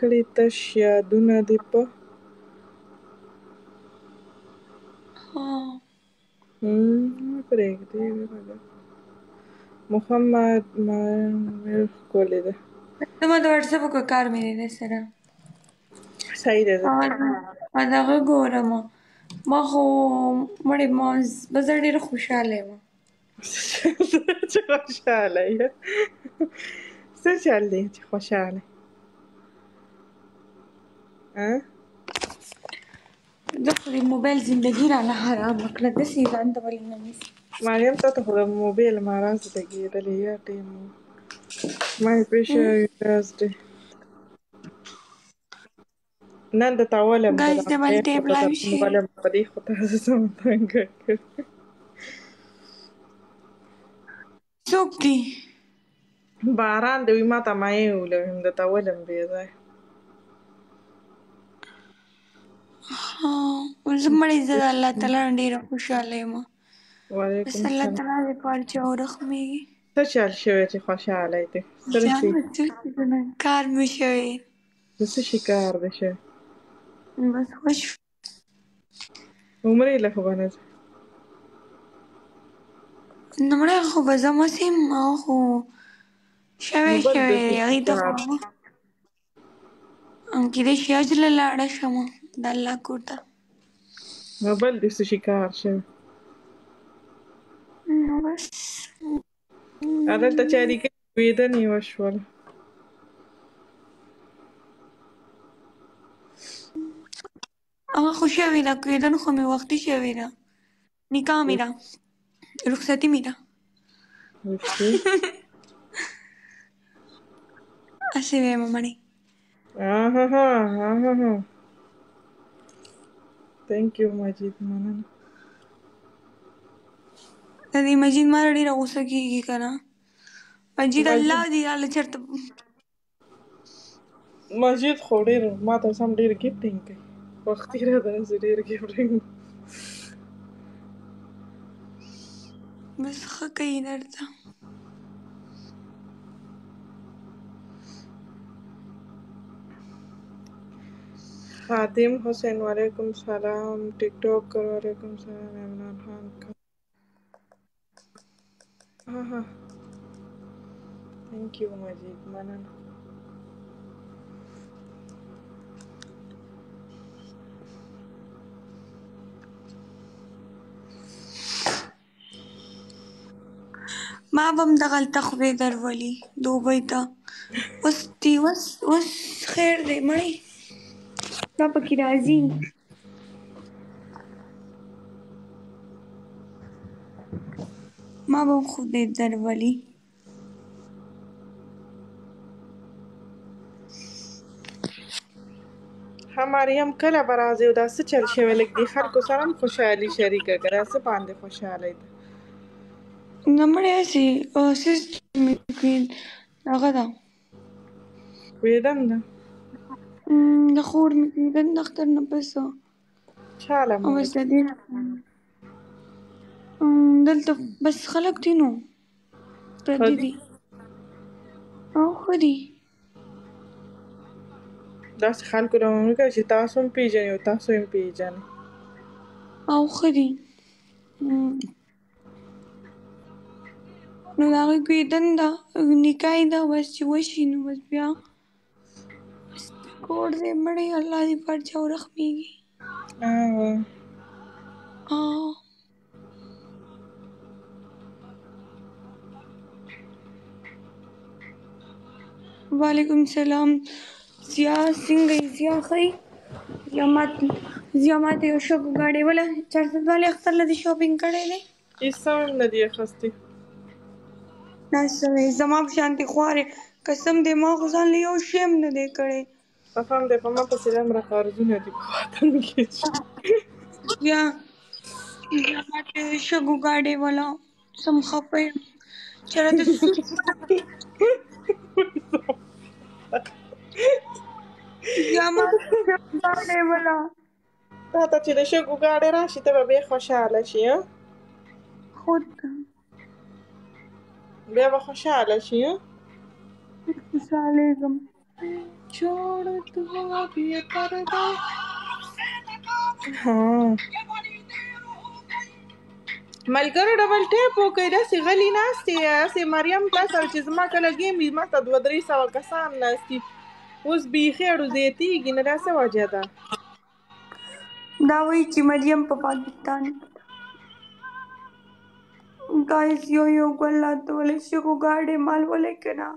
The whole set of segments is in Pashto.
کړي تش یادونه دې په پرېږدي محمد میر ښکلې ده. زما د واتساپ کو کار مې دی سره صحیح ده. ا دغه ګورم ما خو مړې ما زه ډېره خوشحاله یم چې خوشحاله یې څه چل دی چې خوشحاله زه خو د موبایل زندګي رانه حرامه کړه داسې یې ځان ته ولې نه نیسي مریم تا ته خو د موبایل مراز لګېدلی یا ټیم My precious Thursday نن د تاولم ګایز د بل ټیب لایو شي ولم په دې خو تاسو سم څنګه څوک دي باران د وي ماته مایې ولوم د تاولم بې ځای زه مړې زه د الله تعالی نه ډېره خوشحاله یم وعلیکم بس الله السلام تعالی دې په هر چا ورحمېږي څه چل شوی چې خوشحاله یې دی کار مې شوی د څه شي کار دی شوی بس خوش عمرې له خو به نه ځې نو مړی خو به زه مس یم هغه خو شوی نو بل شوی د دی څه هغې شي ته کار خو کېدای شي حج له لاړه شم د الله کور ته نو بل د څه شي کار شوی نو بس هلته چاري کوي لوېدنې وشوله هغه خو شوې ده کېدن خو مې وختي شوې ده نکاح مې ده رخصتي مې ده هسې ویمه مړې Thank you مجید مننه د دې مجید ماته ډېره غوسه کېږي که نه مجید الله دې هله چېرته مجید خو ډېر ماته سم ډېر ګفټینګ کوي وختي راته داسې ډېر ګفټینګ بس ښه کوي درته خادم حسین وعلیکم سلام ٹک ٹاک کر وعلیکم سلام عمران خان کا تھینک یو مجید مننه ما به هم دغلته خدای درولي دوبۍ ته اوس دې اوس خیر دی مړې دا پکې راځي ما به هم خدای درولي ها مریم کله به راځې او دا څه چل شوی لږ دې خلکو سره هم خوشحالي شریکه کړه څه باندې خوشحالی ده نه مړې هسې سیسټر مې کوي هغه ده ویدن ده د خور مې کېدل د اختر نه پس چاله او بس د دې دلته بس خلک دي نو پردي دي او ښه دي داسې خلکو ته مه کوه چې تاسو هم پېژنئ او تاسو هم پېژنئ او ښه دي نو د هغوی کېدن ده نکاح یې ده بس چې وشي نو بس بیا بس کور دی مړې الله دې په هر چا ورحمېږي وعلیکم السلام ضیا څنګه یې ضیا ښه یې ضیا ماته یو شګو ګاډی وله چارسد والې اختر له دې شاپینګ کړی دی هېڅ هم نه دي اخیستي ناسمې زما په شانتې خوارې قسم دی ما خو ځان له یو شی هم نه دی کړی قسم دی په ما پسې دومره قرضونه دي په وطن کې ضیا ماته یو شګو ګاډی وله سم خفه یم چې راته ضیا ماته شګو ګاډی وله تا ته چې د شګو ګاډی راشي ته به بیا خوشحاله شي خود بیا به خوشحاله شي خوشحالېږم छोड़ दो अब ये पर्दा हाँ ملګرو ډبل ټیپ وکړئ داسې غلي ناستې هسې مریم تا سره چې زما کله ګیم وي ما ته 200-300 کسان ناستي اوس بیخي اړو زیاتېږي نه دا څه وجه ده دا وایي چې مریم په پاکستان ګایز یو ګل راته ولې شګو ګاډی مال ولې که نه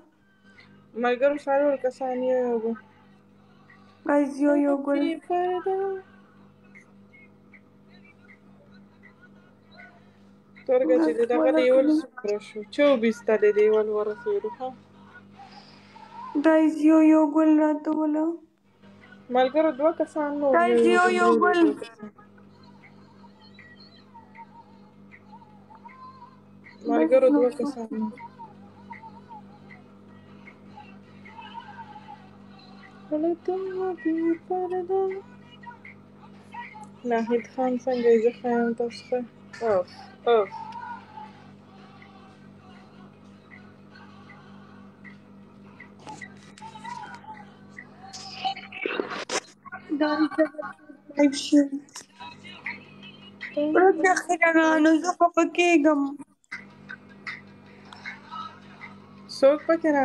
ملګرو 4 کسان یو ګایز یو ګل پرده تورګه چې دغه دیول څومره شو 24 ته د دیول ورسېدو ښه ګایز یو ګل راته وله ملګرو 2 کسان نور ګایز یو ګل ملګرو 2 کسان نور ناهید خان څنګه یې زه ښه یم تاسو ښه اوف اوف ورځ اخیره نو زه خفه کېږم څوک پکې نه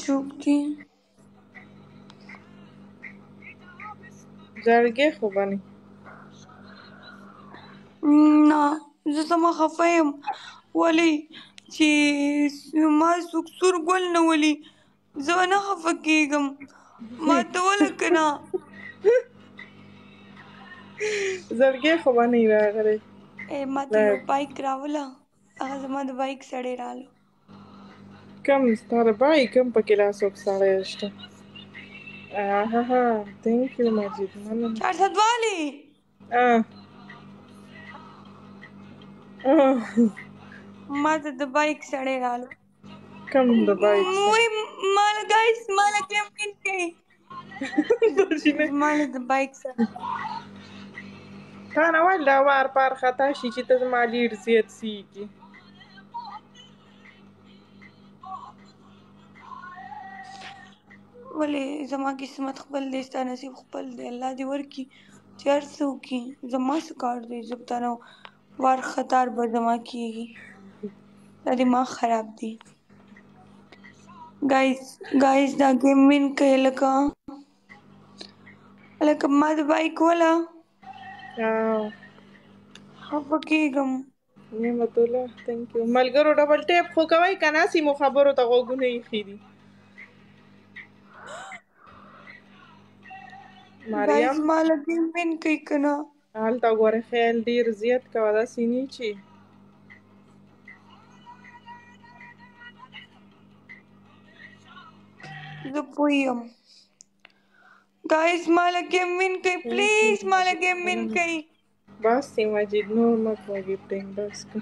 څوک دي زړګی خو به نه نه زه زما خفه یم ولې چې ما څوک سور ګل نه ولي زه به نه خفه کېږم ماته وله که نه زړګی خو به نه راغلی ماته یو بایک راوله هغه زما د بایک سړی رالو کم ستا د بایک هم پکې لا څوک سړی شته تhank you مجید مننه 400 والي ماته د بایک سړی رالو کم د بایک وای ماله ګایز ماله گیم وین کوي ماله د بایک سړی تا نه ویل دا وار پار خطا شي چې ته زما ډېر زیات سیږي ولې زما قسمت خپل دی ستا نصیب خپل دی الله دې ورکړي چې هر څه وکړي زما څه کار دی زه به تا نه وار خطار به زما کېږي دا دماغ خراب دی ګایز دا ګیم وین کوي لکه ما د بایک وله خفه کېږم نعمت الله تhank you ملګرو ډبل ټیپ خو کوئ که ناسې مو خبرو ته غوږونه ایښي دي مریم ماله ګیم وین کوي که نه هلته ګوره خیال ډېر زیات کوه داسې نه چې زه پوهېږم ګایز ماله ګیم وین کوي پلیز ماله ګیم وین کوي بس دی مجید نور مه کوه ګفټینګ بس که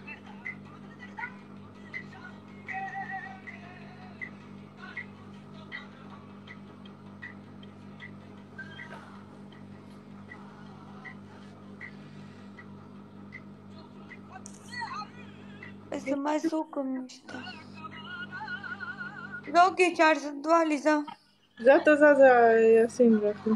زما څوک هم نشته زه اوکې 400 والي ځه ځه ته ځه یاسین راخلو